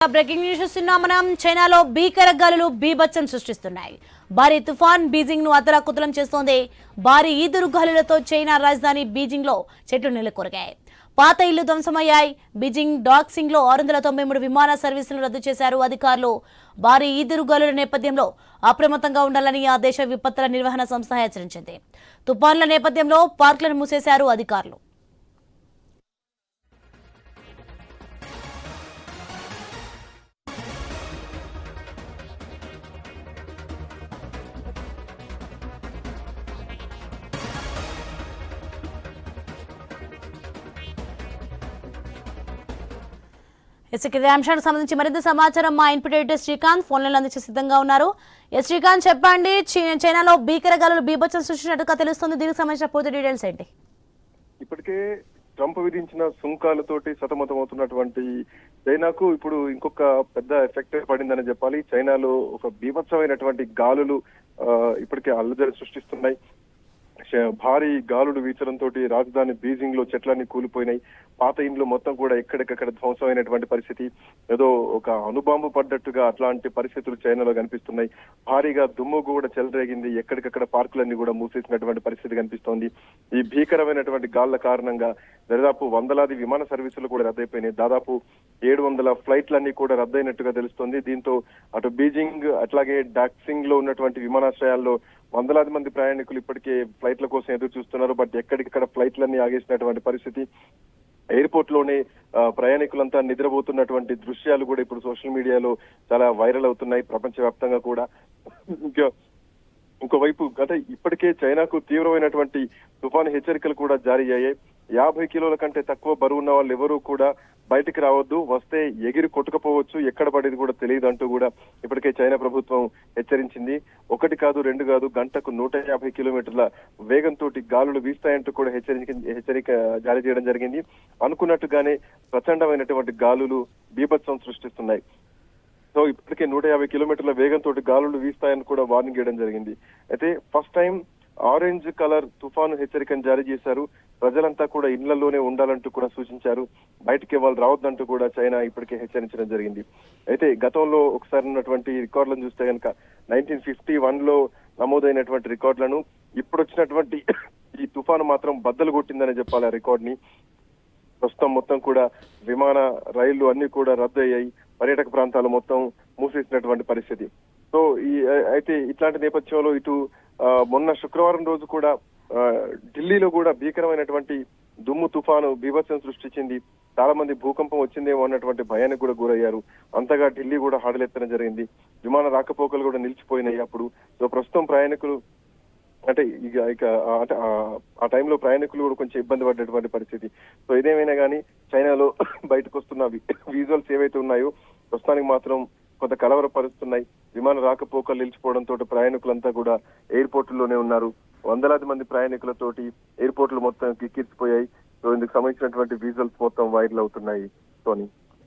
Breaking news చూస్తున్నాం మనం. చైనాలో భీకర గాలులు బీభత్సం సృష్టిస్తున్నాయి. భారీ తుఫాన్ బీజింగ్ ను అతలాకుతలం చేస్తోంది. భారీ ఈదురు గాలులతో చైనా రాజధాని బీజింగ్ లో చెట్లు నెలకొరిగాయి. పాత ఇళ్లు ధ్వంసమయ్యాయి. బీజింగ్ డాక్సింగ్ లో 693 విమాన సర్వీసులు రద్దు చేశారు అధికారులు. భారీ ఈదురు గాలుల నేపథ్యంలో అప్రమత్తంగా ఉండాలని ఆ దేశ విపత్తుల నిర్వహణ సంస్థ హెచ్చరించింది. తుఫాన్ల నేపథ్యంలో పార్కులను మూసేశారు అధికారులు. ఇదే అంశానికి సంబంధించి మరింత సమాచారం మా input editor Srikanth phone line అందించే సిద్ధంగా ఉన్నారు. శ్రీకాంత్ చెప్పండి, చైనాలో భీకర గాలులు బీభత్సం సృష్టించినట్టుగా తెలుస్తుంది. దీనికి సంబంధించిన పూర్తి డీటెయిల్స్ ఏంటి? ఇప్పటికే ట్రంప్ విధించిన సుంకాలతోటి సతమతమవుతున్నటువంటి చైనాకు ఇప్పుడు ఇంకొక పెద్ద ఎఫెక్ట్ పడిందని చెప్పాలి. చైనాలో ఒక బీభత్సమైనటువంటి గాలులు ఇప్పటికే అల్లజడి సృష్టిస్తున్నాయి. భారీ గాలులు వీచడంతో రాజధాని బీజింగ్ లో చెట్లన్నీ కూలిపోయినాయి. పాత ఇండ్లు మొత్తం కూడా ఎక్కడికక్కడ ధ్వంసమైనటువంటి పరిస్థితి, ఏదో ఒక అణుబాంబు పడ్డట్టుగా అట్లాంటి పరిస్థితులు చైనాలో కనిపిస్తున్నాయి. భారీగా దుమ్ము కూడా చెలరేగింది. ఎక్కడికక్కడ పార్కులన్నీ కూడా మూసేసినటువంటి పరిస్థితి కనిపిస్తోంది. ఈ భీకరమైనటువంటి గాళ్ల కారణంగా దాదాపు వందలాది విమాన సర్వీసులు కూడా రద్దయిపోయినాయి. దాదాపు 700 ఫ్లైట్లన్నీ కూడా రద్దయినట్టుగా తెలుస్తోంది. దీంతో అటు బీజింగ్ అట్లాగే డాక్సింగ్ లో ఉన్నటువంటి విమానాశ్రయాల్లో వందలాది మంది ప్రయాణికులు ఇప్పటికే ఫ్లైట్ల కోసం ఎదురు చూస్తున్నారు. బట్ ఎక్కడికక్కడ ఫ్లైట్లన్నీ ఆగేసినటువంటి పరిస్థితి. ఎయిర్పోర్ట్ లోనే ప్రయాణికులంతా నిద్రపోతున్నటువంటి దృశ్యాలు కూడా ఇప్పుడు సోషల్ మీడియాలో చాలా వైరల్ అవుతున్నాయి ప్రపంచవ్యాప్తంగా కూడా. ఇంకోవైపు ఇప్పటికే చైనాకు తీవ్రమైనటువంటి తుఫాను హెచ్చరికలు కూడా జారీ అయ్యాయి. 50 కిలోల కంటే తక్కువ బరువు ఉన్న వాళ్ళు ఎవరూ కూడా బయటికి రావద్దు, వస్తే ఎగిరి కొట్టుకపోవచ్చు, ఎక్కడ పడేది కూడా తెలియదు అంటూ కూడా ఇప్పటికే చైనా ప్రభుత్వం హెచ్చరించింది. 1 కాదు 2 కాదు, గంటకు 150 కిలోమీటర్ల వేగంతో గాలులు వీస్తాయంటూ కూడా హెచ్చరిక జారీ చేయడం జరిగింది. అనుకున్నట్టుగానే ప్రచండమైనటువంటి గాలులు బీభత్సం సృష్టిస్తున్నాయి. సో ఇప్పటికే 150 కిలోమీటర్ల వేగంతో గాలులు వీస్తాయని కూడా వార్నింగ్ ఇవ్వడం జరిగింది. అయితే ఫస్ట్ టైం ఆరెంజ్ కలర్ తుఫాను హెచ్చరికను జారీ చేశారు. ప్రజలంతా కూడా ఇళ్లలోనే ఉండాలంటూ కూడా సూచించారు. బయటికి వాళ్ళు రావద్దంటూ కూడా చైనా ఇప్పటికే హెచ్చరించడం జరిగింది. అయితే గతంలో ఒకసారి ఉన్నటువంటి రికార్డులను చూస్తే కనుక 1951 లో నమోదైనటువంటి రికార్డులను ఇప్పుడు వచ్చినటువంటి ఈ తుఫాను మాత్రం బద్దలు కొట్టిందని చెప్పాలి ఆ రికార్డ్ ని. ప్రస్తుతం మొత్తం కూడా విమాన రైళ్లు అన్ని కూడా రద్దు అయ్యాయి. పర్యాటక ప్రాంతాలు మొత్తం మూసేసినటువంటి పరిస్థితి. సో అయితే ఇట్లాంటి నేపథ్యంలో ఇటు మొన్న శుక్రవారం రోజు కూడా ఢిల్లీలో కూడా భీకరమైనటువంటి దుమ్ము తుఫాను బీభత్సం సృష్టించింది. చాలా మంది భూకంపం వచ్చిందేమో అన్నటువంటి భయానికి కూడా గురయ్యారు. అంతగా ఢిల్లీ కూడా హడలెత్తడం జరిగింది. విమాన రాకపోకలు కూడా నిలిచిపోయినాయి అప్పుడు. సో ప్రస్తుతం ప్రయాణికులు ఆ టైంలో ప్రయాణికులు కూడా కొంచెం ఇబ్బంది పడ్డటువంటి పరిస్థితి. సో ఇదేమైనా కానీ చైనాలో బయటకు వస్తున్న విజువల్స్ ఏవైతే ఉన్నాయో ప్రస్తుతానికి మాత్రం కొంత కలవరపరుస్తున్నాయి. విమాన రాకపోకలు నిలిచిపోవడంతో ప్రయాణికులంతా కూడా ఎయిర్పోర్టుల్లోనే ఉన్నారు. వందలాది మంది ప్రయాణికులతోటి ఎయిర్పోర్టులు మొత్తం కిక్కిరిసిపోయాయి. సో ఇందుకు సంబంధించినటువంటి విజువల్స్ మొత్తం వైరల్ అవుతున్నాయి. సోనీ.